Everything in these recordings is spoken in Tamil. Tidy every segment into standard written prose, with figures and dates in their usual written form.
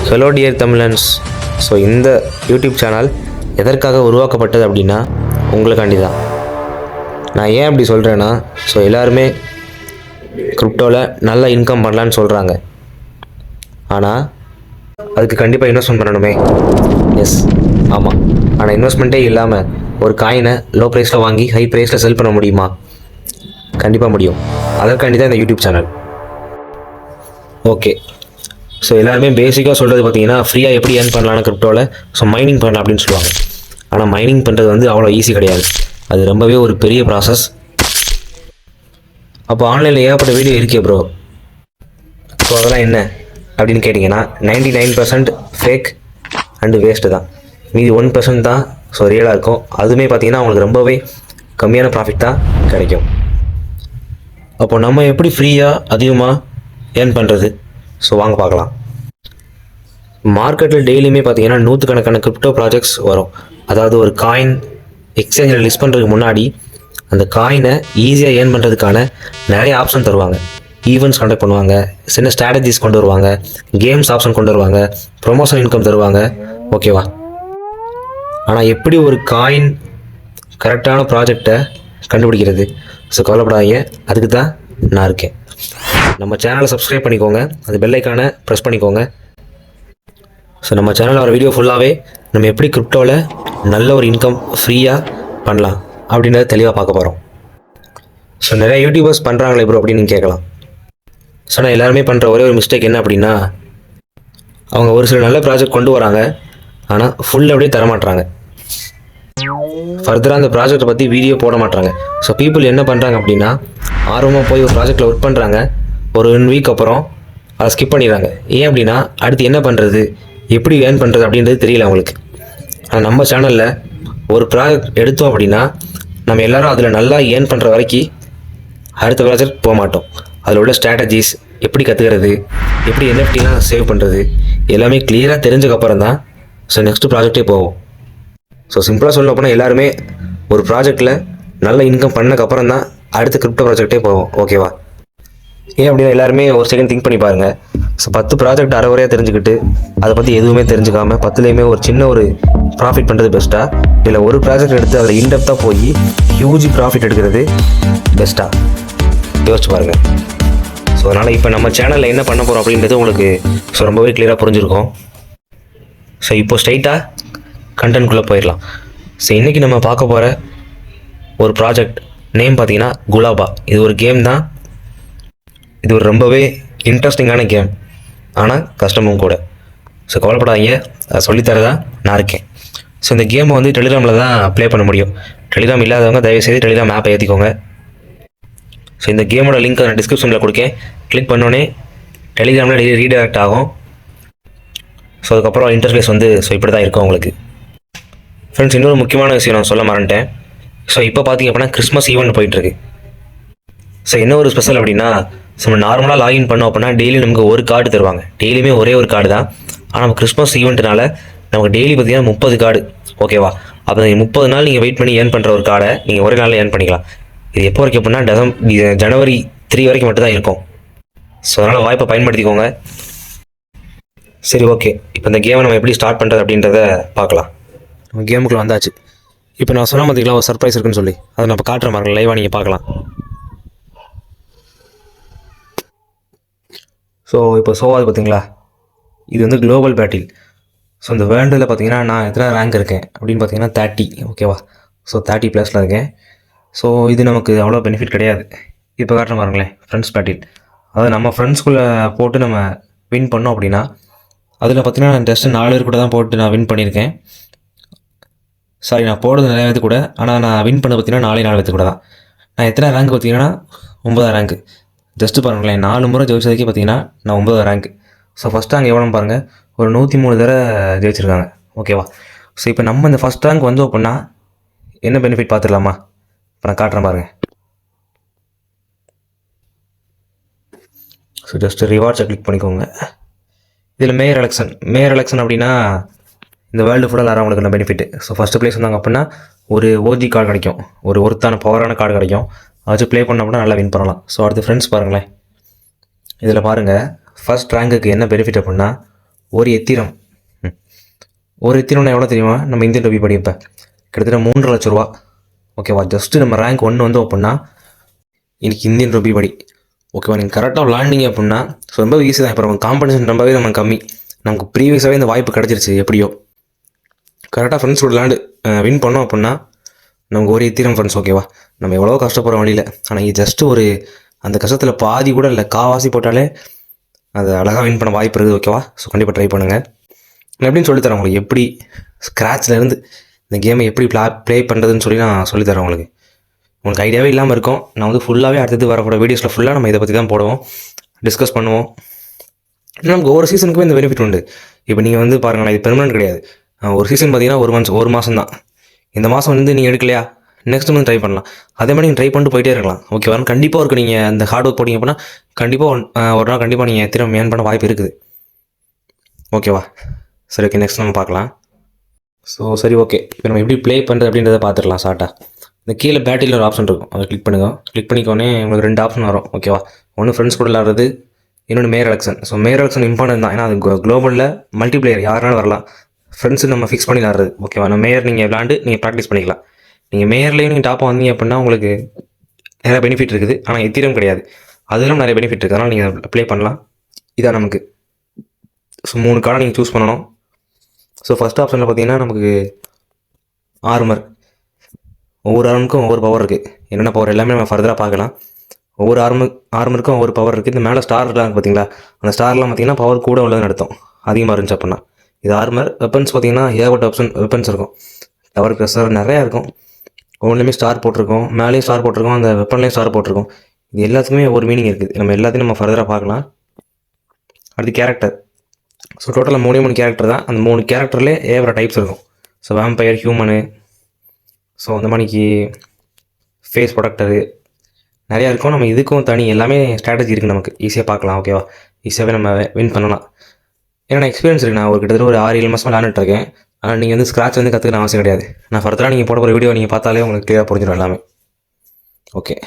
Hello dear Tamizhans. ஸோ இந்த யூடியூப் சேனல் எதற்காக உருவாக்கப்பட்டது அப்படின்னா உங்களுக்காண்டி தான். நான் ஏன் அப்படி சொல்கிறேன்னா, ஸோ எல்லாருமே கிரிப்டோவில் நல்ல இன்கம் பண்ணலான்னு சொல்கிறாங்க. ஆனால் அதுக்கு கண்டிப்பாக இன்வெஸ்ட்மெண்ட் பண்ணணுமே. எஸ், ஆமாம். ஆனால் இன்வெஸ்ட்மெண்ட்டே இல்லாமல் ஒரு காயினை லோ ப்ரைஸில் வாங்கி ஹை ப்ரைஸில் செல் பண்ண முடியுமா? கண்டிப்பாக முடியும். அதற்காண்டி தான் இந்த யூடியூப் சேனல். ஓகே, ஸோ எல்லாருமே பேசிக்காக சொல்கிறது பார்த்தீங்கன்னா, ஃப்ரீயாக எப்படி ஏர்ன் பண்ணலான்னு கிரிப்டோவில் ஸோ மைனிங் பண்ணலாம் அப்படின்னு சொல்லுவாங்க. ஆனால் மைனிங் பண்ணுறது வந்து அவ்வளோ ஈஸி கிடையாது. அது ரொம்பவே ஒரு பெரிய ப்ராசஸ். அப்போ ஆன்லைனில் ஏகப்பட்ட வீடியோ இருக்கே ப்ரோ, ஸோ அதெல்லாம் என்ன அப்படின்னு கேட்டிங்கன்னா 99% ஃபேக் அண்டு வேஸ்ட்டு தான். மீதி 1% தான் ஸோ ரியலாக இருக்கும். அதுவுமே பார்த்தீங்கன்னா அவங்களுக்கு ரொம்பவே கம்மியான ப்ராஃபிட் தான் கிடைக்கும். அப்போ நம்ம எப்படி ஃப்ரீயாக அதிகமாக ஏர்ன் பண்ணுறது? ஸோ வாங்க பார்க்கலாம். மார்க்கெட்டில் டெய்லியுமே பார்த்தீங்கன்னா நூற்றுக்கணக்கான கிரிப்டோ ப்ராஜெக்ட்ஸ் வரும். அதாவது ஒரு காயின் எக்ஸ்சேஞ்சில் லிஸ்ட் பண்ணுறதுக்கு முன்னாடி அந்த காயினை ஈஸியாக ஏர்ன் பண்ணுறதுக்கான நிறைய ஆப்ஷன் தருவாங்க. ஈவெண்ட்ஸ் கண்டக்ட் பண்ணுவாங்க, சின்ன ஸ்ட்ராட்டஜிஸ் கொண்டு வருவாங்க, கேம்ஸ் ஆப்ஷன் கொண்டு வருவாங்க, ப்ரொமோஷன் இன்கம் தருவாங்க. ஓகேவா? ஆனால் எப்படி ஒரு காயின் கரெக்டான ப்ராஜெக்டை கண்டுபிடிக்கிறது? ஸோ கவலைப்படாதீங்க, அதுக்கு தான் நான் இருக்கேன். நம்ம சேனலை சப்ஸ்கிரைப் பண்ணிக்கோங்க, அது பெல் ஐக்கானை ப்ரெஸ் பண்ணிக்கோங்க. ஸோ நம்ம சேனலில் வர வீடியோ ஃபுல்லாகவே நம்ம எப்படி கிரிப்டோவில் நல்ல ஒரு இன்கம் ஃப்ரீயாக பண்ணலாம் அப்படின்றத தெளிவாக பார்க்க போகிறோம். ஸோ நிறைய யூடியூபர்ஸ் பண்ணுறாங்களே ப்ரோ அப்படின்னு நீங்கள் கேட்கலாம். ஸோ நான் எல்லாருமே பண்ணுற ஒரே ஒரு மிஸ்டேக் என்ன அப்படின்னா, அவங்க ஒரு சில நல்ல ப்ராஜெக்ட் கொண்டு வராங்க, ஆனால் ஃபுல் அப்படியே தரமாட்டுறாங்க. ஃபர்தராக அந்த ப்ராஜெக்டை பற்றி வீடியோ போட மாட்டாங்க. ஸோ பீப்புள் என்ன பண்ணுறாங்க அப்படின்னா, ஆர்வமாக போய் ஒரு ப்ராஜெக்டில் ஒர்க் பண்ணுறாங்க, ஒரு 1 வீக் அப்புறம் அதை ஸ்கிப் பண்ணிடுறாங்க. ஏன் அப்படின்னா அடுத்து என்ன பண்ணுறது, எப்படி ஏர்ன் பண்ணுறது அப்படின்றது தெரியல அவங்களுக்கு. ஆனால் நம்ம சேனலில் ஒரு ப்ராஜெக்ட் எடுத்தோம் அப்படின்னா நம்ம எல்லோரும் அதில் நல்லா ஏர்ன் பண்ணுற வரைக்கும் அடுத்த ப்ராஜெக்ட் போக மாட்டோம். அதில் உள்ள ஸ்ட்ராட்டஜிஸ் எப்படி கற்றுக்கிறது, எப்படி என்எஃப்டிலாம் சேவ் பண்ணுறது எல்லாமே கிளியராக தெரிஞ்சக்கப்புறம் தான் ஸோ நெக்ஸ்ட் ப்ராஜெக்டே போவோம். ஸோ சிம்பிளாக சொல்ல போனால் எல்லாருமே ஒரு ப்ராஜெக்டில் நல்ல இன்கம் பண்ணக்கப்புறம் தான் அடுத்த கிரிப்டோ ப்ராஜெக்டே போவோம். ஓகேவா? ஏன் அப்படின்னா எல்லாருமே ஒரு செகண்ட் திங்க் பண்ணி பாருங்கள். ஸோ 10 ப்ராஜெக்ட் அரைவரையாக தெரிஞ்சுக்கிட்டு அதை பற்றி எதுவுமே தெரிஞ்சுக்காமல் 10லேயுமே ஒரு சின்ன ஒரு ப்ராஃபிட் பண்ணுறது பெஸ்ட்டாக, இல்லை ஒரு ப்ராஜெக்ட் எடுத்து அதில் இன்டெப்த்தாக போய் ஹியூஜ் ப்ராஃபிட் எடுக்கிறது பெஸ்ட்டாக? யோசிச்சு பாருங்கள். ஸோ அதனால் இப்போ நம்ம சேனலில் என்ன பண்ண போகிறோம் அப்படின்றது உங்களுக்கு ஸோ ரொம்பவே கிளியராக புரிஞ்சுருக்கும். ஸோ இப்போ ஸ்ட்ரைட்டாக கண்டென்ட்குள்ளே போயிடலாம். ஸோ இன்றைக்கி நம்ம பார்க்க போகிற ஒரு ப்ராஜெக்ட் நேம் பார்த்தீங்கன்னா குலாபா. இது ஒரு கேம் தான். இது ஒரு ரொம்பவே இன்ட்ரெஸ்டிங்கான கேம், ஆனால் கஷ்டமும் கூட. ஸோ கவலைப்படாதீங்க, அதை சொல்லித்தரதா நான் இருக்கேன். ஸோ இந்த கேமை வந்து டெலிகிராமில் தான் ப்ளே பண்ண முடியும். டெலிகிராம் இல்லாதவங்க தயவுசெய்து டெலிகிராம் ஆப்பை ஏற்றிக்கோங்க. ஸோ இந்த கேமோட லிங்க் நான் டிஸ்கிரிப்ஷனில் கொடுக்கேன். கிளிக் பண்ணோன்னே டெலிகிராமில் ரீடைரக்ட் ஆகும். ஸோ அதுக்கப்புறம் இன்டர்ஃபேஸ் வந்து ஸோ இப்படி தான் இருக்கும் உங்களுக்கு. ஃப்ரெண்ட்ஸ், இன்னொரு முக்கியமான விஷயம் நான் சொல்ல மறந்துட்டேன். ஸோ இப்போ பார்த்தீங்க அப்படின்னா கிறிஸ்மஸ் ஈவெண்ட் போயிட்டுருக்கு. ஸோ என்ன ஒரு ஸ்பெஷல் அப்படின்னா, நம்ம நார்மலாக லாகின் பண்ணோம் அப்படின்னா டெய்லி நமக்கு ஒரு கார்டு தருவாங்க. டெய்லியுமே ஒரே ஒரு கார்டு தான். ஆனால் நம்ம கிறிஸ்மஸ் ஈவெண்ட்னால நமக்கு டெய்லி பார்த்தீங்கன்னா 30 கார்டு. ஓகேவா? அப்போ 30 நாள் நீங்கள் வெயிட் பண்ணி ஏர்ன் பண்ணுற ஒரு கார்டை நீங்கள் ஒரே நாளில் ஏர்ன் பண்ணிக்கலாம். இது எப்போ வரைக்கும் அப்படின்னா ஜனவரி 3 வரைக்கும் மட்டும் தான் இருக்கும். ஸோ அதனால் வாய்ப்பை பயன்படுத்திக்கோங்க. சரி, ஓகே. இப்போ இந்த கேமை நம்ம எப்படி ஸ்டார்ட் பண்ணுறது அப்படின்றத பார்க்கலாம். நம்ம கேமுக்குள்ளே வந்தாச்சு. இப்போ நான் சொன்ன பார்த்தீங்களா ஒரு சர்ப்ரைஸ் இருக்குன்னு சொல்லி, அதை நம்ம காட்டுற மாதிரி லைவாக நீங்கள் பார்க்கலாம். ஸோ இப்போ ஷோவாது பார்த்தீங்களா, இது வந்து குளோபல் பேட்டில். ஸோ இந்த வேர்ல்டில் பார்த்தீங்கன்னா நான் எத்தனை ரேங்க் இருக்கேன் அப்படின்னு பார்த்தீங்கன்னா 30. ஓகேவா? ஸோ 30+ இருக்கேன். ஸோ இது நமக்கு அவ்வளோ பெனிஃபிட் கிடையாது. இப்போ காட்டுற பாருங்களேன், ஃப்ரெண்ட்ஸ் பேட்டில். அதாவது நம்ம ஃப்ரெண்ட்ஸ்குள்ளே போட்டு நம்ம வின் பண்ணோம் அப்படின்னா அதில் பார்த்தீங்கன்னா நான் ஜஸ்ட்டு 4 பேர் கூட தான் போட்டு நான் வின் பண்ணியிருக்கேன். சாரி, நான் போடுறது நிறைய பேர்த்து கூட, ஆனால் நான் வின் பண்ண பார்த்தீங்கன்னா 4 பேர்த்து கூட தான். நான் எத்தனை ரேங்க் பார்த்தீங்கன்னா 9 ரேங்க்கு. ஜஸ்ட்டு பாருங்களேன், 4 முறை ஜெயிச்சதுக்கே பார்த்தீங்கன்னா நான் 9 ரேங்க். ஸோ ஃபஸ்ட் ரேங்க் எவ்வளோன்னு பாருங்கள், ஒரு 103 தடவை ஜெயிச்சிருக்காங்க. ஓகேவா? ஸோ இப்போ நம்ம இந்த ஃபஸ்ட் ரேங்க் வந்தோம் அப்படின்னா என்ன பெனிஃபிட் பார்த்துடலாமா? இப்போ நான் காட்டுறேன் பாருங்கள். ஸோ ஜஸ்ட்டு ரிவார்ட்ஸை கிளிக் பண்ணிக்கோங்க. இதில் மேயர் எலெக்ஷன் அப்படின்னா இந்த வேர்ல்டு ஃபுல்லாக வரவங்களுக்கு நான் பெனிஃபிட்டு. ஸோ ஃபஸ்ட்டு ப்ளேஸ் வந்தாங்க அப்படின்னா ஒரு ஓஜி கார்டு கிடைக்கும், ஒரு ஒருத்தான பவரான கார்டு கிடைக்கும். அதை வச்சு ப்ளே பண்ண அப்படின்னா நல்லா வின் பண்ணலாம். ஸோ அடுத்து ஃப்ரெண்ட்ஸ் பாருங்களேன், இதில் பாருங்கள் ஃபஸ்ட் ரேங்குக்கு என்ன பெனிஃபிட் அப்படின்னா ஒரு எத்திரம். ஒரு எத்திரம்னா எவ்வளோ தெரியுமா? நம்ம இந்தியன் ரூபி படி இப்போ கிட்டத்தட்ட 3,00,000 ரூபா. ஓகேவா? ஜஸ்ட்டு நம்ம ரேங்க் 1 வந்து அப்படின்னா இன்னைக்கு இந்தியன் ரூபி படி. ஓகேவா? நீங்கள் கரெக்டாக விளாண்டிங்க அப்படின்னா ரொம்ப ஈஸி தான். இப்போ நம்ம காம்படிஷன் ரொம்பவே நம்ம கம்மி. நமக்கு ப்ரீவியஸாகவே இந்த வாய்ப்பு கிடச்சிருச்சு. எப்படியோ கரெக்டாக ஃப்ரெண்ட்ஸோட விளாண்டு வின் பண்ணோம் அப்படின்னா நமக்கு ஒரு எத்திரம் ஃப்ரெண்ட்ஸ். ஓகேவா? நம்ம எவ்வளோ கஷ்டப்படுறோம் வழியில். ஆனால் இது ஜஸ்ட்டு ஒரு அந்த கஷ்டத்தில் பாதி கூட இல்லை, காவாசி போட்டாலே அது அழகாக வின் பண்ண வாய்ப்பு இருக்குது. ஓகேவா? ஸோ கண்டிப்பாக ட்ரை பண்ணுங்கள். நான் எப்படின்னு சொல்லித்தரேன் உங்களுக்கு, எப்படி ஸ்க்ராட்ச்லேருந்து இந்த கேமை எப்படி ப்ளே பண்ணுறதுன்னு சொல்லி நான் சொல்லித்தரேன் உங்களுக்கு. உங்களுக்கு ஐடியாவே இல்லாமல் இருக்கும். நான் வந்து ஃபுல்லாகவே அடுத்தது வரப்போகிற வீடியோஸில் ஃபுல்லாக நம்ம இதை பற்றி தான் போடுவோம், டிஸ்கஸ் பண்ணுவோம். நமக்கு ஒவ்வொரு சீசனுக்குமே இந்த பெனிஃபிட் உண்டு. இப்போ நீங்கள் வந்து பாருங்களேன், இது பெர்மனன்ட் கிடையாது. ஒரு சீசன் பார்த்தீங்கன்னா ஒரு மாதம் தான். இந்த மாதம் வந்து நீங்கள் எடுக்கலையா, நெக்ஸ்ட் மந்த் ட்ரை பண்ணலாம். அதே மாதிரி நீங்கள் ட்ரை பண்ணிட்டு போயிட்டே இருக்கலாம். ஓகேவா? கண்டிப்பாக இருக்குது. நீங்கள் அந்த ஹார்ட் ஒர்க் போட்டிங்க அப்படின்னா கண்டிப்பாக ஒரு நாள் கண்டிப்பாக நீங்கள் திரும்ப ஏர்ன் பண்ண வாய்ப்பு இருக்குது. ஓகேவா? சரி, ஓகே, நெக்ஸ்ட் நம்ம பார்க்கலாம். ஸோ சரி, ஓகே, இப்போ நம்ம எப்படி ப்ளே பண்ணுறது அப்படின்றத பார்த்துடலாம் ஷார்ட்டாக. இந்த கீழே பேட்டில் ஒரு ஆப்ஷன் இருக்கும், அதை கிளிக் பண்ணுங்க. கிளிக் பண்ணிக்கோன்னே உங்களுக்கு 2 ஆப்ஷன் வரும். ஓகேவா? ஒன்று ஃப்ரெண்ட்ஸ் கூட விளாட்றது, இன்னொன்று mayor election. So mayor election important தான். ஏன்னா அது குளோபலில் மல்டிப்ளேயர் யாருனாலும் வரலாம். ஃப்ரெண்ட்ஸு நம்ம ஃபிக்ஸ் பண்ணி விளாட்றது. ஓகேவா? நம்ம மேயர் நீங்கள் விளாண்டு நீங்கள் ப்ராக்டிஸ் பண்ணிக்கலாம். நீங்கள் மேயர்லேயும் நீங்கள் டாப்பாக வந்தீங்க அப்படின்னா உங்களுக்கு நிறைய பெனிஃபிட் இருக்குது. ஆனால் எத்திரம் கிடையாது, அதிலும் நிறைய பெனிஃபிட் இருக்குது. அதனால் நீங்கள் ப்ளே பண்ணலாம். இதான் நமக்கு. ஸோ 3 கார்டை நீங்கள் சூஸ் பண்ணணும். ஸோ ஃபஸ்ட் ஆப்ஷனில் பார்த்தீங்கன்னா நமக்கு ஆர்மர். ஒவ்வொரு ஆர்மருக்கும் ஒவ்வொரு பவர் இருக்குது. என்னென்ன பவர் எல்லாமே நம்ம ஃபர்தராக பார்க்கலாம். ஒவ்வொரு ஆர்மருக்கும் ஒவ்வொரு பவர் இருக்குது. இந்த மேலே ஸ்டார்லாம் பார்த்தீங்களா, அந்த ஸ்டார்லாம் பார்த்தீங்கன்னா பவர் கூட உள்ளதுன்னு அர்த்தம், அதிகமாக இருந்துச்சு அப்படின்னா. இது ஆர்மர். வெப்பன்ஸ் பார்த்தீங்கன்னா ஏகப்பட்ட வெப்பன்ஸ் இருக்கும். டவர் க்ரஷர் நிறையா இருக்கும். ஒவ்வொன்றுலேயுமே ஸ்டார் போட்டிருக்கோம், மேலேயும் ஸ்டார் போட்டிருக்கோம், அந்த வெப்பன்லேயும் ஸ்டார் போட்டிருக்கோம். இது எல்லாத்துக்குமே ஒரு மீனிங் இருக்குது. நம்ம எல்லாத்தையும் நம்ம ஃபர்தராக பார்க்கலாம். அடுத்து கேரக்டர். ஸோ டோட்டலாக 3 கேரக்டர் தான். அந்த 3 கேரக்டர்லேயே ஏவர டைப்ஸ் இருக்கும். ஸோ வேம்பயர், ஹியூமனு, ஸோ அந்த மாதிரிக்கு ஃபேஸ் ப்ரொடக்டரு நிறையா இருக்கும். நம்ம இதுக்கும் தனி எல்லாமே ஸ்ட்ராட்டஜி இருக்குது. நமக்கு ஈஸியாக பார்க்கலாம். ஓகேவா? ஈஸியாகவே நம்ம வின் பண்ணலாம். ஏன்னா எக்ஸ்பீரியன்ஸ் இருக்குது. நான் ஒரு கிட்டத்தட்ட ஒரு 6-7 மாதமாக விளாண்டுட்ருக்கேன். ஆனால் நீங்கள் வந்து ஸ்க்ராட்ச் வந்து கற்றுக்கணும் அவசியம் கிடையாது. நான் ஃபர்தராக நீங்கள் போட போகிற வீடியோ நீங்கள் பார்த்தாலே உங்களுக்கு கிளியராக புரிஞ்சிடும் எல்லாமே. ஓகே,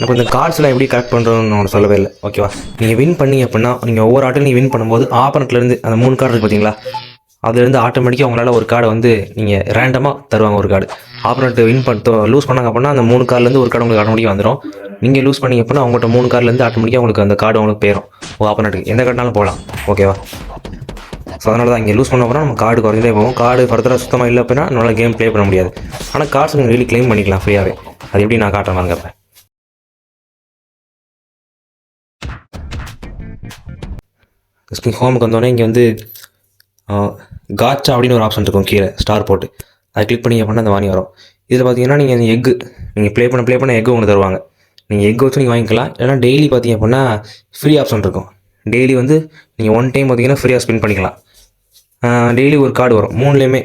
நம்ம இந்த கார்ட்ஸ்லாம் எப்படி கரெக்ட் பண்ணுறோன்னு ஒன்று சொல்லவே இல்லை. ஓகேவா? நீங்கள் வின் பண்ணீங்க அப்படின்னா நீங்கள் ஒவ்வொரு ஆட்டையும் நீங்கள் வின் பண்ணும்போது ஆப்பனட்லேருந்து அந்த 3 கார்டு இருக்குது பார்த்தீங்களா, அதுலேருந்து ஆட்டோமேட்டிக்காக உங்களால் ஒரு கார்டை வந்து நீங்கள் ரேண்டமாக தருவாங்க. ஒரு கார்டு ஆப்பனட் லூஸ் பண்ணாங்க அப்படின்னா அந்த 3 கார்டுலேருந்து ஒரு கார்டு உங்களுக்கு ஆட்டோமேட்டிக்காக வந்துடும். நீங்கள் லூஸ் பண்ணிங்க அப்படின்னா அவங்கள்ட்ட 3 கார்டுலேருந்து ஆட்டோமேட்டிக்காக உங்களுக்கு அந்த கார்டு உங்களுக்கு போயிடும். ஆப்பனட்டுக்கு எந்த கார்டுனாலும் போகலாம். ஓகேவா? ஸோ அதனால தான் இங்கே லூஸ் பண்ண போனால் நம்ம கார்டு குறைஞ்சே போகும். கார்டு ஃபர்தராக சுத்தமாக இல்லை அப்படின்னா நம்மளால் கேம் ப்ளே பண்ண முடியாது. ஆனால் கார்ட்ஸ் நீங்கள் டெய்லி க்ளைம் பண்ணிக்கலாம் ஃப்ரீயாகவே. அது எப்படி நான் காட்டுறேன் பாருங்க. ஜஸ்ட் ஹோமுக்கு வந்தோடனே இங்கே வந்து காச்சா அப்படின்னு ஒரு ஆப்ஷன் இருக்கும் கீழே ஸ்டார் போட்டு, அதை கிளிக் பண்ணி அப்படின்னா அந்த வாங்கி வரும். இதில் பார்த்தீங்கன்னா நீங்கள் அந்த எக்கு நீங்கள் ப்ளே பண்ண எக்கு உங்களுக்கு தருவாங்க. நீங்கள் எக்கு வச்சு நீங்கள் வாங்கிக்கலாம். இல்லைனா டெய்லி பார்த்தீங்க அப்படின்னா ஃப்ரீ ஆப்ஷன் இருக்கும். டெய்லி வந்து நீங்கள் 1 டைம் பார்த்தீங்கன்னா ஃப்ரீயாக ஸ்பின் பண்ணிக்கலாம். டெய்லி ஒரு கார்டு வரும். 3லேயுமே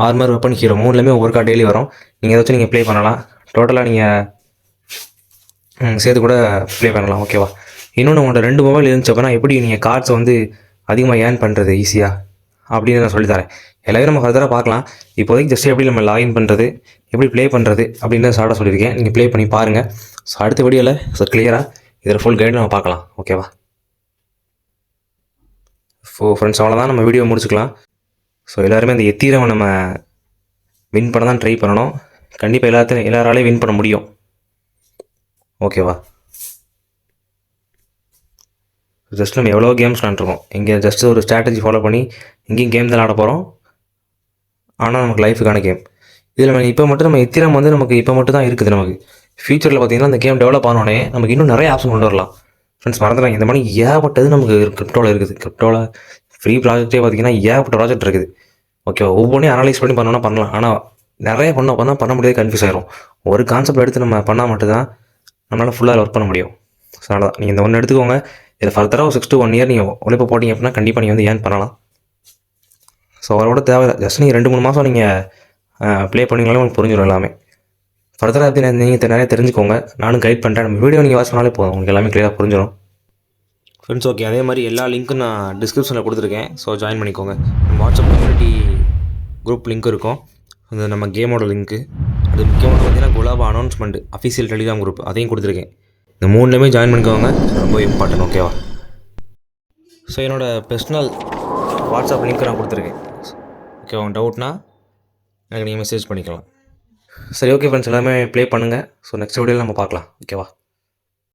ஆர்மர், வெப்பன், ஹீரோ 3லேயுமே ஒவ்வொரு கார்டு டெய்லி வரும். நீங்கள் அதை வச்சு நீங்கள் ப்ளே பண்ணலாம். டோட்டலாக நீங்கள் சேர்த்து கூட ப்ளே பண்ணலாம். ஓகேவா? இன்னொன்று உங்களோட 2 மொபைல் இருந்துச்சு அப்படின்னா எப்படி நீங்கள் கார்ட்ஸை வந்து அதிகமாக ஏர்ன் பண்ணுறது ஈஸியாக அப்படின்னு நான் சொல்லித்தரேன். எல்லாரும் நம்ம ஃபர்தராக பார்க்கலாம். இப்போதைக்கு ஜஸ்ட் எப்படி நம்ம லாகின் பண்ணுறது, எப்படி ப்ளே பண்ணுறது அப்படின்னு ஸ்டார்ட்டாக சொல்லியிருக்கேன். நீங்கள் ப்ளே பண்ணி பாருங்கள். ஸோ அடுத்த வீடியோவில் கிளியராக இதில் ஃபுல் கைடு நம்ம பார்க்கலாம். ஓகேவா? ஃப்ரெண்ட்ஸ் அவ்வளோதான், நம்ம வீடியோ முடிச்சுக்கலாம். ஸோ எல்லாருமே அந்த எத்தீரம் நம்ம வின் பண்ண தான் ட்ரை பண்ணணும். கண்டிப்பாக எல்லாராலையும் வின் பண்ண முடியும். ஓகேவா? ஜஸ்ட் நம்ம எவ்வளோ கேம்ஸ் விளாண்டுருக்கோம். இங்கே ஜஸ்ட் ஒரு ஸ்ட்ராட்டஜி ஃபாலோ பண்ணி இங்கேயும் கேம் தான் விளாட போகிறோம். ஆனால் நமக்கு லைஃபுக்கான கேம் இதில் நம்ம இப்போ மட்டும் நம்ம எத்திரம் வந்து நமக்கு இப்போ மட்டும் தான் இருக்குது. நமக்கு ஃபியூச்சரில் பார்த்தீங்கன்னா அந்த கேம் டெவலப் ஆனோடனே நமக்கு இன்னும் நிறைய ஆப்ஷன் கொண்டு வரலாம். ஃப்ரெண்ட்ஸ் மறந்துடுறாங்க, இந்த மாதிரி ஏகப்பட்டது நமக்கு கிரிப்டோவில் இருக்குது. கிரிப்டோவில் ஃப்ரீ ப்ராஜெக்டே பார்த்தீங்கன்னா ஏகப்பட்ட ப்ராஜெக்ட் இருக்குது. ஓகேவா? ஒவ்வொன்றையும் அனலைஸ் பண்ணி பண்ணோன்னா பண்ணலாம். ஆனால் நிறைய பண்ண முடியாது, கன்ஃபியூஸ் ஆகிரும். ஒரு கான்செப்ட் எடுத்து நம்ம பண்ணால் மட்டும்தான் நம்மளால் ஃபுல்லாக ஒர்க் பண்ண முடியும். ஸோ அதனால் தான் நீங்கள் இந்த ஒன்று எடுத்துக்கோங்க. இதில் ஃபர்தராக ஒரு 6 to 1 year நீங்கள் உழைப்பு போட்டிங்க அப்படின்னா கண்டிப்பாக நீங்கள் வந்து ஏர்ன் பண்ணலாம். ஸோ அவரோட தேவை ஜஸ்ட் நீங்கள் 2-3 மாதம் நீங்கள் ப்ளே பண்ணிங்கனாலும் உங்களுக்கு புரிஞ்சிடும் எல்லாமே. ஃபர்தராக பற்றி நீங்கள் நிறைய தெரிஞ்சுக்கோங்க. நானும் கைட் பண்ணுறேன். நம்ம வீடியோ நீங்கள் வாட்ச் பண்ணாலே போதும், உங்களுக்கு எல்லாமே கிளியராக புரிஞ்சிடும். ஃப்ரெண்ட்ஸ் ஓகே, அதே மாதிரி எல்லா லிங்க்கும் நான் டிஸ்கிரிப்ஷனில் கொடுத்துருக்கேன். ஸோ ஜாயின் பண்ணிக்கோங்க. நம்ம வாட்ஸ்அப் கம்யூனிட்டி குரூப் லிங்க் இருக்கும். அது நம்ம கேமோட லிங்க்கு. அது முக்கியமாக பார்த்தீங்கன்னா Gulabo announcement official Telegram group அதையும் கொடுத்துருக்கேன். இந்த 3லேயுமே ஜாயின் பண்ணிக்கோங்க. ரொம்ப இம்பார்ட்டன்ட். ஓகேவா? ஸோ என்னோடய பர்சனல் வாட்ஸ்அப் லிங்க் நான் கொடுத்துருக்கேன். ஓகே, உங்கள் டவுட்னா எனக்கு நீங்கள் மெசேஜ் பண்ணிக்கலாம். சரி ஓகே ஃப்ரெண்ட்ஸ், எல்லாமே ப்ளே பண்ணுங்கள். ஸோ நெக்ஸ்ட் வீடியோவில் நம்ம பார்க்கலாம். ஓகேவா?